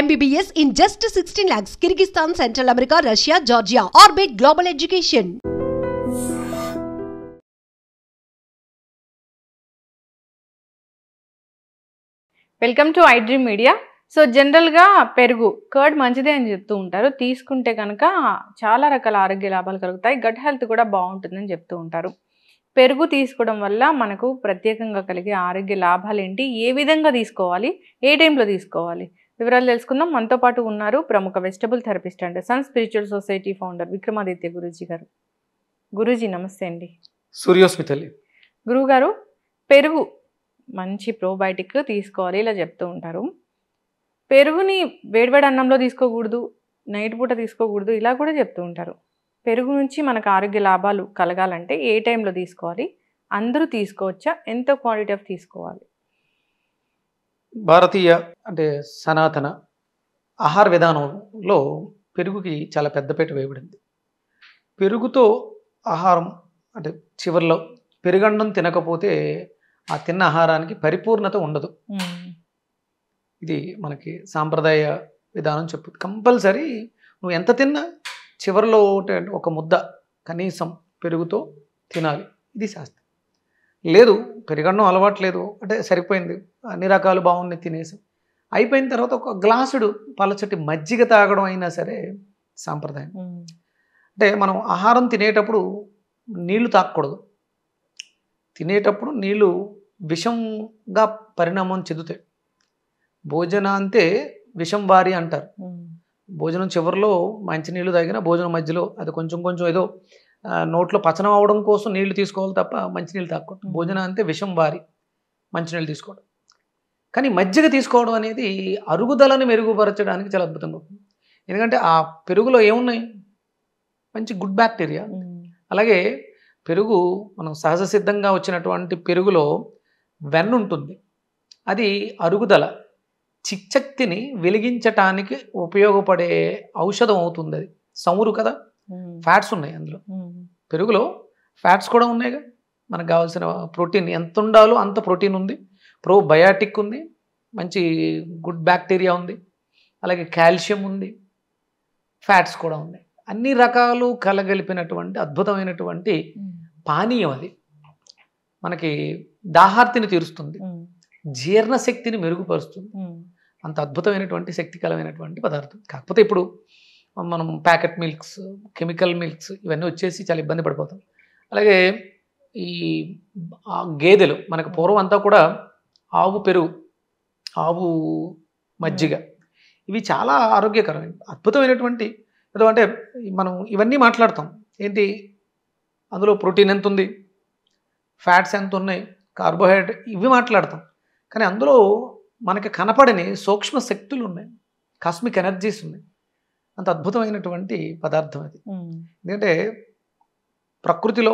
MBBS in just 16 lakhs. Kyrgyzstan, Central America, Russia, Georgia. Orbit Global Education. Welcome to I dream media. So జనరల్గా పెరుగు curd మంచిదే అని చెప్తూ ఉంటారు. తీసుకుంటే కనుక చాలా రకాల ఆరోగ్య లాభాలు కలుగుతాయి, గట్ హెల్త్ కూడా బాగుంటుందని చెప్తూ ఉంటారు. పెరుగు తీసుకోవడం వల్ల మనకు ప్రత్యేకంగా కలిగే ఆరోగ్య లాభాలు ఏంటి, ఏ విధంగా తీసుకోవాలి, ఏ టైంలో తీసుకోవాలి, వివరాలు తెలుసుకుందాం. మనతో పాటు ఉన్నారు ప్రముఖ vegetable therapist and sun spiritual society founder Vikramaditya Guruji గారు. గురూజీ నమస్తే అండి. సూర్యోస్మితల్లి. గురువుగారు, పెరుగు మంచి ప్రోబయోటిక్ తీసుకోవాలి ఇలా చెప్తూ ఉంటారు. పెరుగుని వేడివేడి అన్నంలో తీసుకోకూడదు, నైట్ పూట తీసుకోకూడదు ఇలా కూడా చెప్తూ ఉంటారు. పెరుగు నుంచి మనకు ఆరోగ్య లాభాలు కలగాలంటే ఏ టైంలో తీసుకోవాలి, అందరూ తీసుకోవచ్చా, ఎంత క్వాంటిటీ ఆఫ్ తీసుకోవాలి? భారతీయ అంటే సనాతన ఆహార విధానంలో పెరుగుకి చాలా పెద్దపీట వేయబడింది. పెరుగుతో ఆహారం అంటే చివరిలో పెరుగన్నం తినకపోతే ఆ తిన్న ఆహారానికి పరిపూర్ణత ఉండదు. ఇది మనకి సాంప్రదాయ విధానం చెప్పుతుంది. కంపల్సరీ నువ్వు ఎంత తిన్నా చివరిలో ఒక ముద్ద కనీసం పెరుగుతో తినాలి, ఇది శాస్త్రం. లేదు పెరుగన్నం అలవాటు లేదు అంటే సరిపోయింది, అన్ని రకాలు బాగున్నాయి తినేసి అయిపోయిన తర్వాత ఒక గ్లాసుడు పలచటి మజ్జిగ తాగడం అయినా సరే సాంప్రదాయం. అంటే మనం ఆహారం తినేటప్పుడు నీళ్లు తాగకూడదు. తినేటప్పుడు నీళ్లు విషంగా పరిణామం చెందుతాయి. భోజనాంతే విషం వారి అంటారు. భోజనం చివరిలో మంచినీళ్ళు తాగినా భోజనం మధ్యలో అది కొంచెం కొంచెం ఏదో నోట్లో పచనం అవడం కోసం నీళ్లు తీసుకోవాలి తప్ప మంచినీళ్ళు తాగకూడదు. భోజనం అంతే విషం వారి మంచినీళ్ళు తీసుకోవడం. కానీ మజ్జిగ తీసుకోవడం అనేది అరుగుదలను మెరుగుపరచడానికి చాలా అద్భుతంగా ఉంటుంది. ఎందుకంటే ఆ పెరుగులో ఏమున్నాయి, మంచి గుడ్ బ్యాక్టీరియా. అలాగే పెరుగు మనం సహజ సిద్ధంగా వచ్చినటువంటి పెరుగులో వెన్న ఉంటుంది, అది అరుగుదల చిక్చక్తిని వెలిగించటానికి ఉపయోగపడే ఔషధం అవుతుంది. అది సమురు కదా, ఫ్యాట్స్ ఉన్నాయి అందులో. పెరుగులో ఫ్యాట్స్ కూడా ఉన్నాయిగా. మనకు కావాల్సిన ప్రోటీన్ ఎంత ఉండాలో అంత ప్రోటీన్ ఉంది, ప్రోబయాటిక్ ఉంది, మంచి గుడ్ బ్యాక్టీరియా ఉంది, అలాగే కాల్షియం ఉంది, ఫ్యాట్స్ కూడా ఉన్నాయి. అన్ని రకాలు కలగలిపినటువంటి అద్భుతమైనటువంటి పానీయం. అది మనకి దాహార్తిని తీరుస్తుంది, జీర్ణశక్తిని మెరుగుపరుస్తుంది. అంత అద్భుతమైనటువంటి శక్తికరమైనటువంటి పదార్థం. కాకపోతే ఇప్పుడు మనం ప్యాకెట్ మిల్క్స్, కెమికల్ మిల్క్స్ ఇవన్నీ వచ్చేసి చాలా ఇబ్బంది పడిపోతాం. అలాగే ఈ గేదెలు మనకు పూర్వం అంతా కూడా ఆవు పెరుగు, ఆవు మజ్జిగ ఇవి చాలా ఆరోగ్యకరమైన అద్భుతమైనటువంటి ఏదో. అంటే మనం ఇవన్నీ మాట్లాడతాం ఏంటి, అందులో ప్రోటీన్ ఎంత ఉంది, ఫ్యాట్స్ ఎంత ఉన్నాయి, కార్బోహైడ్రేట్ ఇవి మాట్లాడతాం. కానీ అందులో మనకి కనపడని సూక్ష్మ శక్తులు ఉన్నాయి, కాస్మిక్ ఎనర్జీస్ ఉన్నాయి. అంత అద్భుతమైనటువంటి పదార్థం అది. ఎందుకంటే ప్రకృతిలో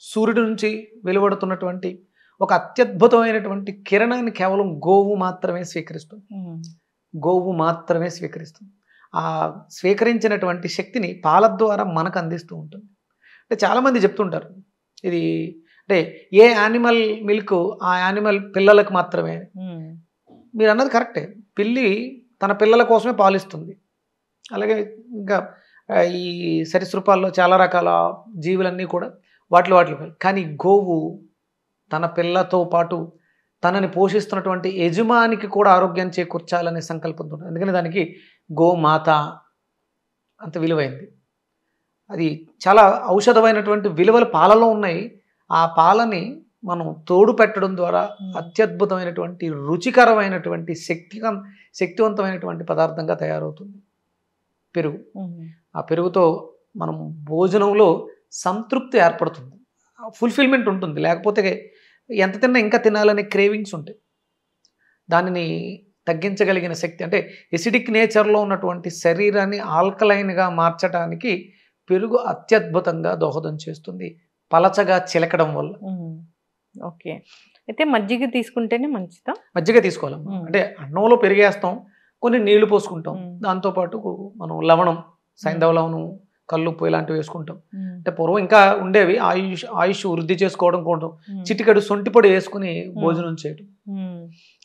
సూర్యుడి నుంచి వెలువడుతున్నటువంటి ఒక అత్యద్భుతమైనటువంటి కిరణాన్ని కేవలం గోవు మాత్రమే స్వీకరిస్తుంది. గోవు మాత్రమే స్వీకరిస్తుంది. ఆ స్వీకరించినటువంటి శక్తిని పాల ద్వారా మనకు అందిస్తూ ఉంటుంది. అంటే చాలామంది చెప్తుంటారు ఇది అంటే ఏ యానిమల్ మిల్క్ ఆ యానిమల్ పిల్లలకు మాత్రమే. మీరు అన్నది కరెక్టే, పిల్లి తన పిల్లల కోసమే పాలిస్తుంది. అలాగే ఇంకా ఈ సరీసృపాల్లో చాలా రకాల జీవులన్నీ కూడా వాటిలో కానీ గోవు తన పిల్లతో పాటు తనని పోషిస్తున్నటువంటి యజమానికి కూడా ఆరోగ్యాన్ని చేకూర్చాలనే సంకల్పంతో ఉంటుంది. అందుకని దానికి గోమాత అంత విలువైంది. అది చాలా ఔషధమైనటువంటి విలువలు పాలలో ఉన్నాయి. ఆ పాలని మనం తోడు పెట్టడం ద్వారా అత్యద్భుతమైనటువంటి రుచికరమైనటువంటి శక్తివంతమైనటువంటి పదార్థంగా తయారవుతుంది పెరుగు. ఆ పెరుగుతో మనం భోజనంలో సంతృప్తి ఏర్పడుతుంది, ఫుల్ఫిల్మెంట్ ఉంటుంది. లేకపోతే ఎంత తిన్నా ఇంకా తినాలనే క్రేవింగ్స్ ఉంటాయి. దానిని తగ్గించగలిగిన శక్తి అంటే ఎసిడిక్ నేచర్లో ఉన్నటువంటి శరీరాన్ని ఆల్కలైన్గా మార్చడానికి పెరుగు అత్యద్భుతంగా దోహదం చేస్తుంది, పలచగా చిలకడం వల్ల. ఓకే, అయితే మజ్జిగ తీసుకుంటేనే మంచిదా? మజ్జిగ తీసుకోవాలమ్మా. అంటే అన్నంలో పెరిగేస్తాం, కొన్ని నీళ్లు పోసుకుంటాం, దాంతోపాటు మనం లవణం, సైంధవ లవణం, కల్లుప్పు ఇలాంటివి వేసుకుంటాం. అంటే పూర్వం ఇంకా ఉండేవి, ఆయుష్ వృద్ధి చేసుకోవడం కోసం చిటికెడు సొంటి పొడి వేసుకుని భోజనం చేయడం.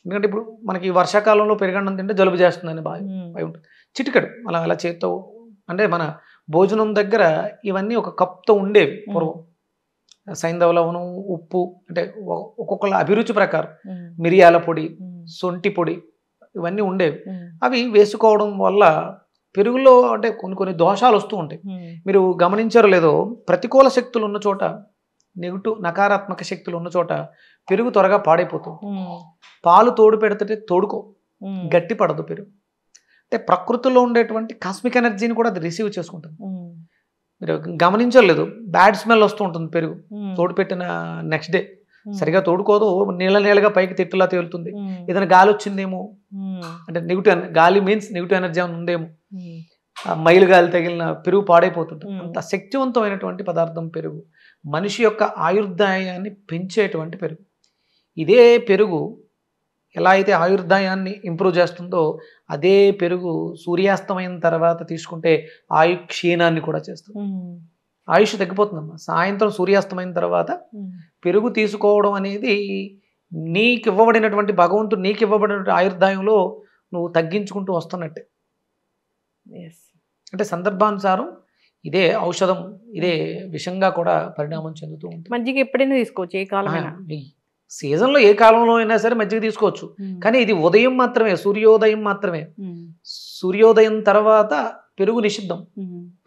ఎందుకంటే ఇప్పుడు మనకి ఈ వర్షాకాలంలో పెరుగన్నం తింటే జలుబు చేస్తుందని భయం ఉంటుంది. చిటికెడు అలా చేత్తో, అంటే మన భోజనం దగ్గర ఇవన్నీ ఒక కప్తో ఉండేవి పూర్వం. సైంధవ లవణం, ఉప్పు, అంటే ఒక్కొక్కళ్ళ అభిరుచి ప్రకారం మిరియాల పొడి, సొంటి పొడి ఇవన్నీ ఉండేవి. అవి వేసుకోవడం వల్ల పెరుగులో అంటే కొన్ని దోషాలు వస్తూ ఉంటాయి. మీరు గమనించారో లేదో, ప్రతికూల శక్తులు ఉన్న చోట, నెగిటివ్ నకారాత్మక శక్తులు ఉన్న చోట పెరుగు త్వరగా పాడైపోతుంది. పాలు తోడు పెడితే తోడుకో, గట్టి పడదు పెరుగు. అంటే ప్రకృతిలో ఉండేటువంటి కాస్మిక్ ఎనర్జీని కూడా అది రిసీవ్ చేసుకుంటుంది. మీరు గమనించలేదు, బ్యాడ్ స్మెల్ వస్తూ ఉంటుంది పెరుగు తోడు పెట్టిన నెక్స్ట్ డే. సరిగా తోడుకోదు, నీళ్ళగా పైకి తిట్టులా తేలుతుంది. ఏదైనా గాలి వచ్చిందేమో, అంటే నెగిటివ్ గాలి మీన్స్ నెగిటివ్ ఎనర్జీ ఉందేమో, మైలు గాలి తగిలిన పెరుగు పాడైపోతుంది. అంత శక్తివంతమైనటువంటి పదార్థం పెరుగు. మనిషి యొక్క ఆయుర్దాయాన్ని పెంచేటువంటి పెరుగు. ఇదే పెరుగు ఎలా అయితే ఆయుర్దాయాన్ని ఇంప్రూవ్ చేస్తుందో, అదే పెరుగు సూర్యాస్తమైన తర్వాత తీసుకుంటే ఆయు క్షీణాన్ని కూడా చేస్తుంది. ఆయుష్ తగ్గిపోతుందమ్మా. సాయంత్రం సూర్యాస్తమైన తర్వాత పెరుగు తీసుకోవడం అనేది నీకు ఇవ్వబడినటువంటి భగవంతుడు నీకు ఇవ్వబడినటువంటి ఆయుర్దాయంలో నువ్వు తగ్గించుకుంటూ వస్తున్నట్టే. అంటే సందర్భానుసారం ఇదే ఔషధం, ఇదే విషంగా కూడా పరిణామం చెందుతూ ఉంటుంది. మజ్జిగ ఎప్పుడైనా తీసుకోవచ్చు, ఏ కాలమైనా. సీజన్లో ఏ కాలంలో అయినా సరే మజ్జిగ తీసుకోవచ్చు. కానీ ఇది ఉదయం మాత్రమే, సూర్యోదయం మాత్రమే. సూర్యోదయం తర్వాత పెరుగు నిషిద్ధం.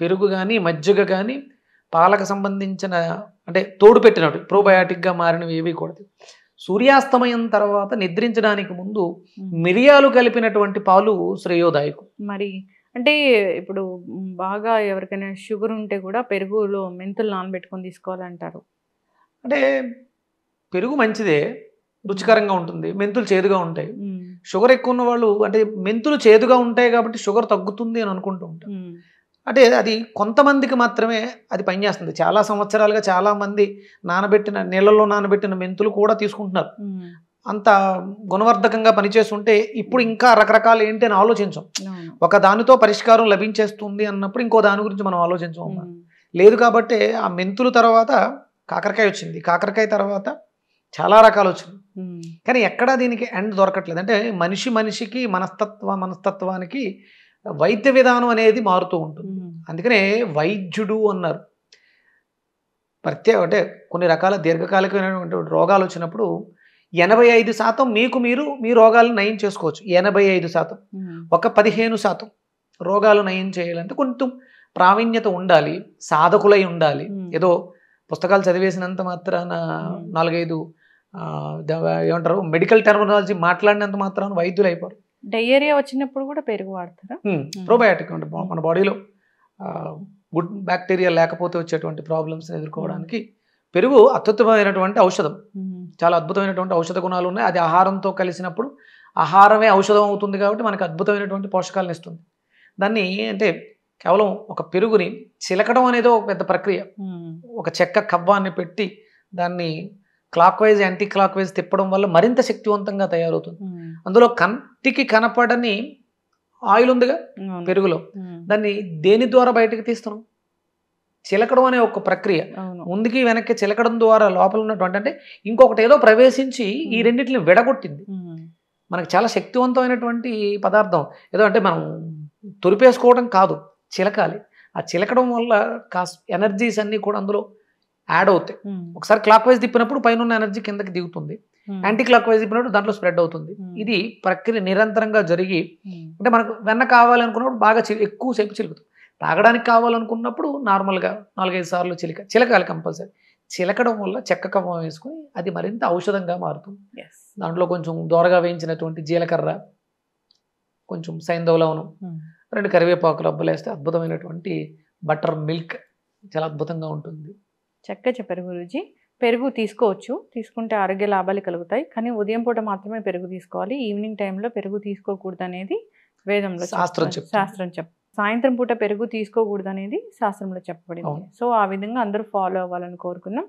పెరుగు కానీ మజ్జిగ కానీ పాలకు సంబంధించిన, అంటే తోడు పెట్టినట్టు ప్రోబయాటిక్గా మారినవి ఏవి కూడదు. సూర్యాస్తమయం తర్వాత నిద్రించడానికి ముందు మిరియాలు కలిపినటువంటి పాలు శ్రేయోదాయకం. మరి అంటే ఇప్పుడు బాగా ఎవరికైనా షుగర్ ఉంటే కూడా పెరుగులో మెంతులు నానబెట్టుకొని తీసుకోవాలంటారు. అంటే పెరుగు మంచిదే, రుచికరంగా ఉంటుంది. మెంతులు చేదుగా ఉంటాయి. షుగర్ ఎక్కువ ఉన్న వాళ్ళు, అంటే మెంతులు చేదుగా ఉంటాయి కాబట్టి షుగర్ తగ్గుతుంది అని అనుకుంటూ ఉంటారు. అంటే అది కొంతమందికి మాత్రమే అది పనిచేస్తుంది. చాలా సంవత్సరాలుగా చాలామంది నీళ్ళల్లో నానబెట్టిన మెంతులు కూడా తీసుకుంటున్నారు. అంత గుణవర్ధకంగా పనిచేస్తుంటే ఇప్పుడు ఇంకా రకరకాలు ఏంటి అని ఆలోచించాం. ఒక దానితో పరిష్కారం లభించేస్తుంది అన్నప్పుడు ఇంకో దాని గురించి మనం ఆలోచించాం. లేదు కాబట్టి ఆ మెంతులు తర్వాత కాకరకాయ వచ్చింది, కాకరకాయ తర్వాత చాలా రకాలు వచ్చింది. కానీ ఎక్కడా దీనికి ఎండ్ దొరకట్లేదు. అంటే మనిషికి మనస్తత్వానికి వైద్య విధానం అనేది మారుతూ ఉంటుంది. అందుకనే వైద్యుడు అన్నారు. అంటే కొన్ని రకాల దీర్ఘకాలికమైనటువంటి రోగాలు వచ్చినప్పుడు 85% మీరు మీ రోగాలను నయం చేసుకోవచ్చు. 85%. ఒక 15% రోగాలు నయం చేయాలంటే కొంచెం ప్రావీణ్యత ఉండాలి, సాధకులై ఉండాలి. ఏదో పుస్తకాలు చదివేసినంత మాత్రాన 4-5 ఏమంటారు మెడికల్ టెర్మినాలజీ మాట్లాడినంత మాత్రాన వైద్యులు అయిపోరు. డయేరియా వచ్చినప్పుడు కూడా పెరుగు వాడతారా? ప్రోబయాటిక్ అంటే మన బాడీలో గుడ్ బ్యాక్టీరియా లేకపోతే వచ్చేటువంటి ప్రాబ్లమ్స్ ఎదుర్కోవడానికి పెరుగు అత్యుత్తమైనటువంటి ఔషధం. చాలా అద్భుతమైనటువంటి ఔషధ గుణాలు ఉన్నాయి. అది ఆహారంతో కలిసినప్పుడు ఆహారమే ఔషధం అవుతుంది కాబట్టి మనకు అద్భుతమైనటువంటి పోషకాలను ఇస్తుంది. దాన్ని అంటే కేవలం ఒక పెరుగుని చిలకడం అనేది ఒక పెద్ద ప్రక్రియ. ఒక చెక్క కవ్వాన్ని పెట్టి దాన్ని clock wise anti clock wise తిప్పడం వల్ల మరింత శక్తివంతంగా తయారవుతుంది. అందులో కంటికి కనపడని ఆయిల్ ఉందిగా పెరుగులో, దాన్ని దేని ద్వారా బయటకు తీస్తున్నాం? చిలకడం అనే ఒక ప్రక్రియ. ముందుకి వెనక్కి చిలకడం ద్వారా లోపల ఉన్నటువంటి, అంటే ఇంకొకటి ఏదో ప్రవేశించి ఈ రెండింటిని విడగొట్టింది. మనకు చాలా శక్తివంతమైనటువంటి పదార్థం. ఏదో అంటే మనం తొలిపేసుకోవడం కాదు, చిలకాలి. ఆ చిలకడం వల్ల కాస్త ఎనర్జీస్ అన్నీ కూడా అందులో యాడ్ అవుతాయి. ఒకసారి క్లాక్ వైజ్ తిప్పినప్పుడు పైన ఉన్న ఎనర్జీ కిందకి దిగుతుంది, యాంటీ క్లాక్ వైజ్ తిప్పినప్పుడు దాంట్లో స్ప్రెడ్ అవుతుంది. ఇది ప్రక్రియ నిరంతరంగా జరిగి, అంటే మనకు వెన్న కావాలనుకున్నప్పుడు బాగా ఎక్కువసేపు చిలుకుతుంది. తాగడానికి కావాలనుకున్నప్పుడు నార్మల్గా 4-5 సార్లు చిలకాలి కంపల్సరీ. చిలకడం వల్ల చెక్క కవ్వం వేసుకుని అది మరింత ఔషధంగా మారుతుంది. దాంట్లో కొంచెం దోరగా వేయించినటువంటి జీలకర్ర, కొంచెం సైంధవ లవణం, 2 కరివేపాకులు అబ్బలేస్తే అద్భుతమైనటువంటి బటర్ మిల్క్ చాలా అద్భుతంగా ఉంటుంది. చక్కగా చెప్పారు గురూజీ. పెరుగు తీసుకోవచ్చు, తీసుకుంటే ఆరోగ్య లాభాలు కలుగుతాయి. కానీ ఉదయం పూట మాత్రమే పెరుగు తీసుకోవాలి, ఈవినింగ్ టైంలో పెరుగు తీసుకోకూడదు అనేది వేదంలో శాస్త్రం చెప్. సాయంత్రం పూట పెరుగు తీసుకోకూడదు అనేది శాస్త్రంలో చెప్పబడింది. సో ఆ విధంగా అందరూ ఫాలో అవ్వాలని కోరుకున్నాం.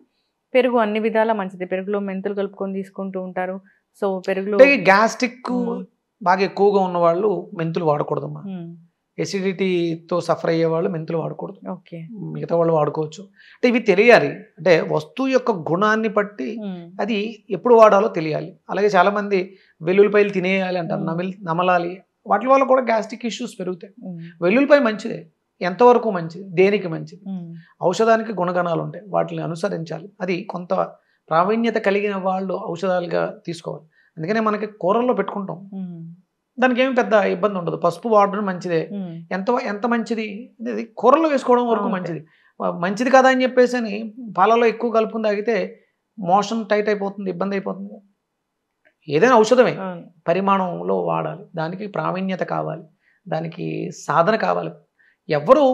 పెరుగు అన్ని విధాలా మంచిది. పెరుగులో మెంతులు కలుపుకొని తీసుకుంటూ ఉంటారు. సో పెరుగులో గ్యాస్ట్రిక్ బాగా ఎక్కువగా ఉన్న వాళ్ళు మెంతులు వాడకూడదమ్మా. ఎసిడిటీతో సఫర్ అయ్యే వాళ్ళు మెంతులు వాడకూడదు, ఓకే. మిగతా వాళ్ళు వాడుకోవచ్చు. అంటే ఇవి తెలియాలి, అంటే వస్తువు యొక్క గుణాన్ని బట్టి అది ఎప్పుడు వాడాలో తెలియాలి. అలాగే చాలామంది వెల్లుల్లిపాయలు తినేయాలి అంటారు, నమలాలి, వాటి వల్ల కూడా గ్యాస్ట్రిక్ ఇష్యూస్ పెరుగుతాయి. వెల్లుల్లిపాయ మంచిదే, ఎంతవరకు మంచిది, దేనికి మంచిది, ఔషధానికి గుణగణాలు ఉంటాయి, వాటిని అనుసరించాలి. అది కొంత ప్రావీణ్యత కలిగిన వాళ్ళు ఔషధాలుగా తీసుకోవాలి. అందుకనే మనకి కూరల్లో పెట్టుకుంటాం, దానికి ఏమి పెద్ద ఇబ్బంది ఉండదు. పసుపు వాడడం మంచిదే, ఎంత మంచిది అనేది కూరల్లో వేసుకోవడం వరకు మంచిది. మంచిది కదా అని చెప్పేసి అని పాలలో ఎక్కువ కలుపుకుని తాగితే మోషన్ టైట్ అయిపోతుంది, ఇబ్బంది అయిపోతుంది. ఏదైనా ఔషధమే పరిమాణంలో వాడాలి, దానికి ప్రావీణ్యత కావాలి, దానికి సాధన కావాలి. ఎవరు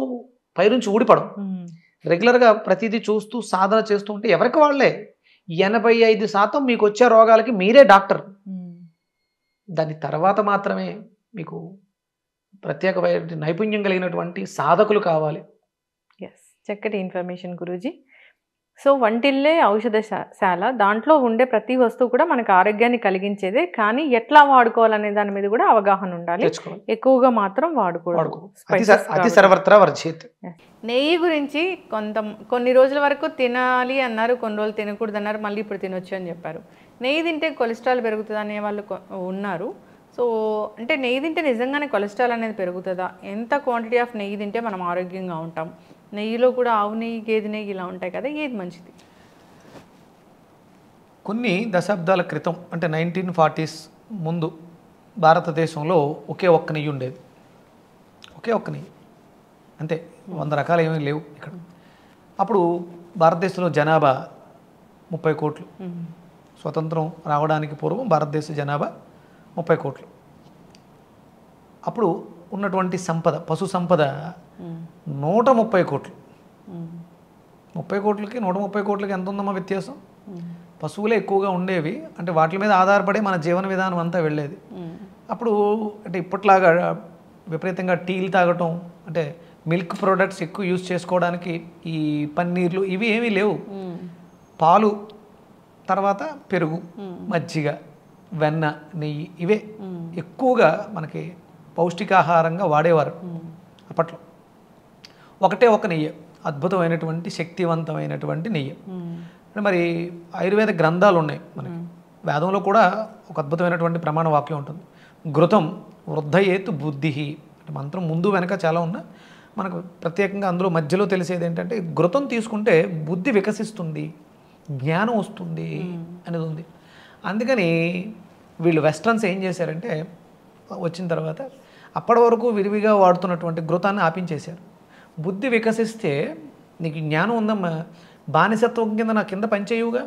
పైనుంచి ఊడిపడం, రెగ్యులర్గా ప్రతిదీ చూస్తూ సాధన చేస్తూ ఉంటే ఎవరికి వాళ్ళే 85% మీకు వచ్చే రోగాలకి మీరే డాక్టర్. దాని తర్వాత మాత్రమే మీకు ప్రత్యేకమైన నైపుణ్యం కలిగినటువంటి సాధకులు కావాలి. చక్కటి ఇన్ఫర్మేషన్ గురూజీ. సో వంటిల్లే ఔషధశాల, దాంట్లో ఉండే ప్రతి వస్తువు కూడా మనకు ఆరోగ్యాన్ని కలిగించేదే, కానీ ఎట్లా వాడుకోవాలనే దాని మీద కూడా అవగాహన ఉండాలి. ఎక్కువగా మాత్రం వాడుకోవడం. నెయ్యి గురించి కొన్ని రోజుల వరకు తినాలి అన్నారు, కొన్ని రోజులు తినకూడదు అన్నారు, మళ్ళీ ఇప్పుడు తినొచ్చు అని చెప్పారు. నెయ్యి తింటే కొలెస్ట్రాల్ పెరుగుతుంది అనే వాళ్ళు ఉన్నారు. సో అంటే నెయ్యి తింటే నిజంగానే కొలెస్ట్రాల్ అనేది పెరుగుతుందా? ఎంత క్వాంటిటీ ఆఫ్ నెయ్యి తింటే మనం ఆరోగ్యంగా ఉంటాం? నెయ్యిలో కూడా ఆవు నెయ్యి, గేదె నెయ్యి ఇలా ఉంటాయి కదా, ఏది మంచిది? కొన్ని దశాబ్దాల క్రితం అంటే 1940s ముందు భారతదేశంలో ఒకే ఒక్క నెయ్యి ఉండేది, ఒకే ఒక్క నెయ్యి, అంతే. 100 రకాలు ఏమీ లేవు ఇక్కడ. అప్పుడు భారతదేశంలో జనాభా 30 కోట్లు. స్వతంత్రం రావడానికి పూర్వం భారతదేశ జనాభా 30 కోట్లు. అప్పుడు ఉన్నటువంటి సంపద, పశు సంపద 130 కోట్లు. 30 కోట్లకి 130 కోట్లకి ఎంత ఉందమ్మా వ్యత్యాసం? పశువులే ఎక్కువగా ఉండేవి, అంటే వాటి మీద ఆధారపడే మన జీవన విధానం అంతా వెళ్ళేది. అప్పుడు అంటే ఇప్పట్లాగా విపరీతంగా టీలు తాగటం, అంటే మిల్క్ ప్రోడక్ట్స్ ఎక్కువ యూజ్ చేసుకోవడానికి ఈ పన్నీర్లు ఇవి ఏమీ లేవు. పాలు, తర్వాత పెరుగు, మజ్జిగ, వెన్న, నెయ్యి, ఇవే ఎక్కువగా మనకి పౌష్టికాహారంగా వాడేవారు అప్పట్లో. ఒకటే ఒక నెయ్యి, అద్భుతమైనటువంటి శక్తివంతమైనటువంటి నెయ్యి. మరి ఆయుర్వేద గ్రంథాలు ఉన్నాయి మనకి, వేదంలో కూడా ఒక అద్భుతమైనటువంటి ప్రమాణ వాక్యం ఉంటుంది, ఘృతం వృద్ధయేతు బుద్ధి. అంటే మంత్రం ముందు వెనక చాలా ఉన్నా మనకు ప్రత్యేకంగా అందులో మధ్యలో తెలిసేది ఏంటంటే ఘృతం తీసుకుంటే బుద్ధి వికసిస్తుంది, జ్ఞానం వస్తుంది అనేది ఉంది. అందుకని వీళ్ళు వెస్ట్రన్స్ ఏం చేశారంటే వచ్చిన తర్వాత అప్పటి వరకు విరివిగా వాడుతున్నటువంటి ఘృతాన్ని ఆపించేశారు. బుద్ధి వికసిస్తే నీకు జ్ఞానం ఉందమ్మా, బానిసత్వం కింద నా కింద పనిచేయుగా,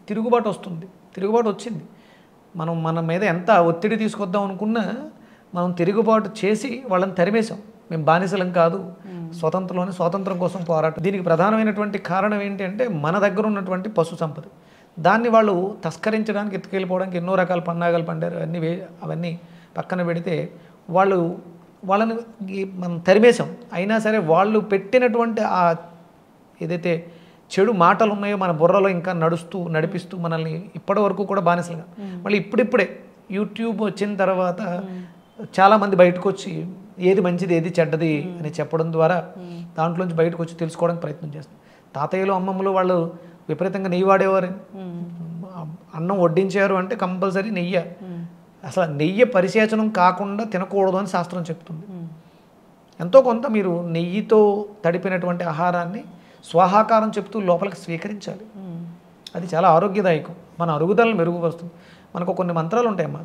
తిరుగుబాటు వస్తుంది. తిరుగుబాటు వచ్చింది. మనం మన మీద ఎంత ఒత్తిడి తీసుకొద్దాం అనుకున్నా మనం తిరుగుబాటు చేసి వాళ్ళని తరిమేశాం. మేము బానిసలం కాదు, స్వాతంత్రం కోసం పోరాటం. దీనికి ప్రధానమైనటువంటి కారణం ఏంటి అంటే మన దగ్గర ఉన్నటువంటి పశు సంపద, దాన్ని వాళ్ళు తస్కరించడానికి, ఎత్తుకెళ్ళిపోవడానికి ఎన్నో రకాల పన్నాగాలు పండారు. అవన్నీ పక్కన పెడితే వాళ్ళని మనం తరిమేశాం. అయినా సరే వాళ్ళు పెట్టినటువంటి ఆ ఏదైతే చెడు మాటలు ఉన్నాయో మన బుర్రలో ఇంకా నడిపిస్తూ మనల్ని ఇప్పటి వరకు కూడా బానిసలుగా. మళ్ళీ ఇప్పుడిప్పుడే యూట్యూబ్ వచ్చిన తర్వాత చాలామంది బయటకు వచ్చి ఏది మంచిది ఏది చెడ్డది అని చెప్పడం ద్వారా దాంట్లోంచి బయటకు వచ్చి తెలుసుకోవడానికి ప్రయత్నం చేస్తాం. తాతయ్యలు అమ్మమ్మలు వాళ్ళు విపరీతంగా నెయ్యి వాడేవారు. అన్నం వడ్డించారు అంటే కంపల్సరీ నెయ్యి. అసలు నెయ్యి పరిసేచనం కాకుండా తినకూడదు అని శాస్త్రం చెప్తుంది. ఎంతో కొంత మీరు నెయ్యితో తడిపినటువంటి ఆహారాన్ని స్వాహాకారం చెప్తూ లోపలికి స్వీకరించాలి. అది చాలా ఆరోగ్యదాయకం, మన అరుగుదలను మెరుగుపరుస్తుంది. మనకు కొన్ని మంత్రాలు ఉంటాయమ్మా.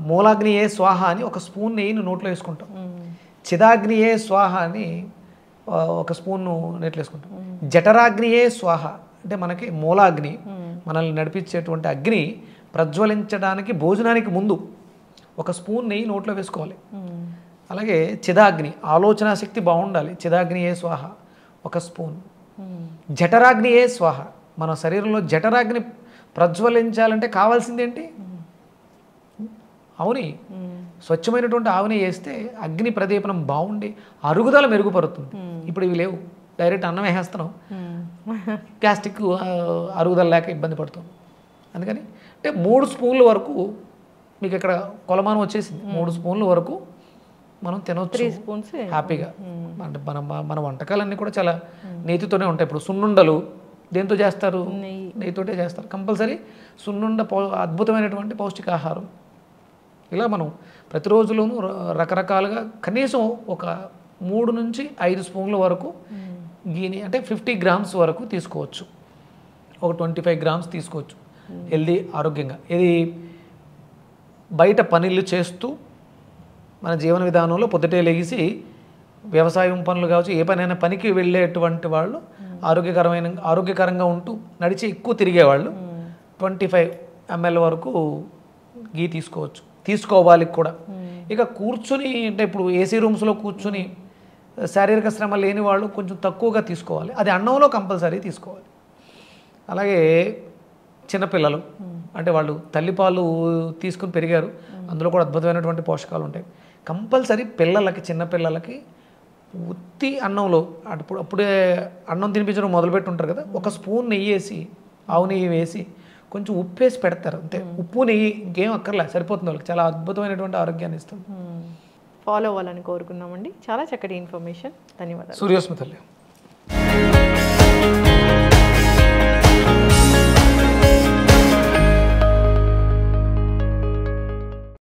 మూలాగ్నియే స్వాహ అని ఒక స్పూన్ నెయ్యిని నోట్లో వేసుకుంటాం. చిదాగ్నియే స్వాహ అని ఒక స్పూన్ నోట్లో వేసుకుంటాం. జఠరాగ్నియే స్వాహ అంటే మనకి మూలాగ్ని, మనల్ని నడిపించేటువంటి అగ్ని ప్రజ్వలించడానికి భోజనానికి ముందు ఒక స్పూన్ నెయ్యి నోట్లో వేసుకోవాలి. అలాగే చిదాగ్ని, ఆలోచన శక్తి బాగుండాలి, చిదాగ్నియే స్వాహ ఒక స్పూన్. జఠరాగ్నియే స్వాహ, మన శరీరంలో జఠరాగ్ని ప్రజ్వలించాలంటే కావాల్సింది ఏంటి? ఆవుని, స్వచ్ఛమైనటువంటి ఆవుని వేస్తే అగ్ని ప్రదీపనం బాగుండి అరుగుదల మెరుగుపడుతుంది. ఇప్పుడు ఇవి లేవు, డైరెక్ట్ అన్నం వేసేస్తున్నాం, గ్యాస్ట్రిక్ అరుగుదల లేక ఇబ్బంది పడుతుంది. అందుకని అంటే 3 స్పూన్ల వరకు మీకు ఇక్కడ కొలమానం వచ్చేసింది. 3 స్పూన్ల వరకు మనం 3 తినొచ్చు స్పూన్స్ హ్యాపీగా. అంటే మన వంటకాలన్నీ కూడా చాలా నెయ్యితోనే ఉంటాయి. ఇప్పుడు సున్నుండలు దేంతో చేస్తారు? నెయ్యితోటే చేస్తారు కంపల్సరీ. సున్నుండ అద్భుతమైనటువంటి పౌష్టికాహారం. ఇలా మనం ప్రతిరోజులోనూ రకరకాలుగా కనీసం ఒక 3 నుంచి 5 స్పూన్ల వరకు గీని, అంటే 50 గ్రామ్స్ వరకు తీసుకోవచ్చు. ఒక 25 గ్రామ్స్ తీసుకోవచ్చు హెల్దీ ఆరోగ్యంగా. ఇది బయట పనులు చేస్తూ మన జీవన విధానంలో పొద్దుటే లెగిసి వ్యవసాయం పనులు కావచ్చు, ఏ పనైనా పనికి వెళ్ళేటువంటి వాళ్ళు ఆరోగ్యకరంగా ఉంటూ నడిచి ఎక్కువ తిరిగేవాళ్ళు 25 ml వరకు గీ తీసుకోవాలి కూడా. ఇక కూర్చుని, అంటే ఇప్పుడు ఏసీ రూమ్స్లో కూర్చుని శారీరక శ్రమ లేని వాళ్ళు కొంచెం తక్కువగా తీసుకోవాలి. అది అన్నంలో కంపల్సరీ తీసుకోవాలి. అలాగే చిన్నపిల్లలు, అంటే వాళ్ళు తల్లిపాలు తీసుకుని పెరిగారు, అందులో కూడా అద్భుతమైనటువంటి పోషకాలు ఉంటాయి. కంపల్సరీ చిన్నపిల్లలకి ఉత్తి అన్నంలో అప్పుడే అన్నం తినిపించడం మొదలుపెట్టి ఉంటారు కదా, ఒక స్పూన్ నెయ్యి వేసి, ఆవు నెయ్యి వేసి కొంచెం ఉప్పు వేసి పెడతారు అంతే. ఉప్పు నెయ్యి ఇంకేం అక్కర్లే, సరిపోతుంది. వాళ్ళకి చాలా అద్భుతమైనటువంటి ఆరోగ్యాన్ని ఇస్తుంది. ఫాలో అవ్వాలని కోరుకున్నామండి. చాలా చక్కటి ఇన్ఫర్మేషన్. ధన్యవాదాలు. సూర్యోస్మితల్లి.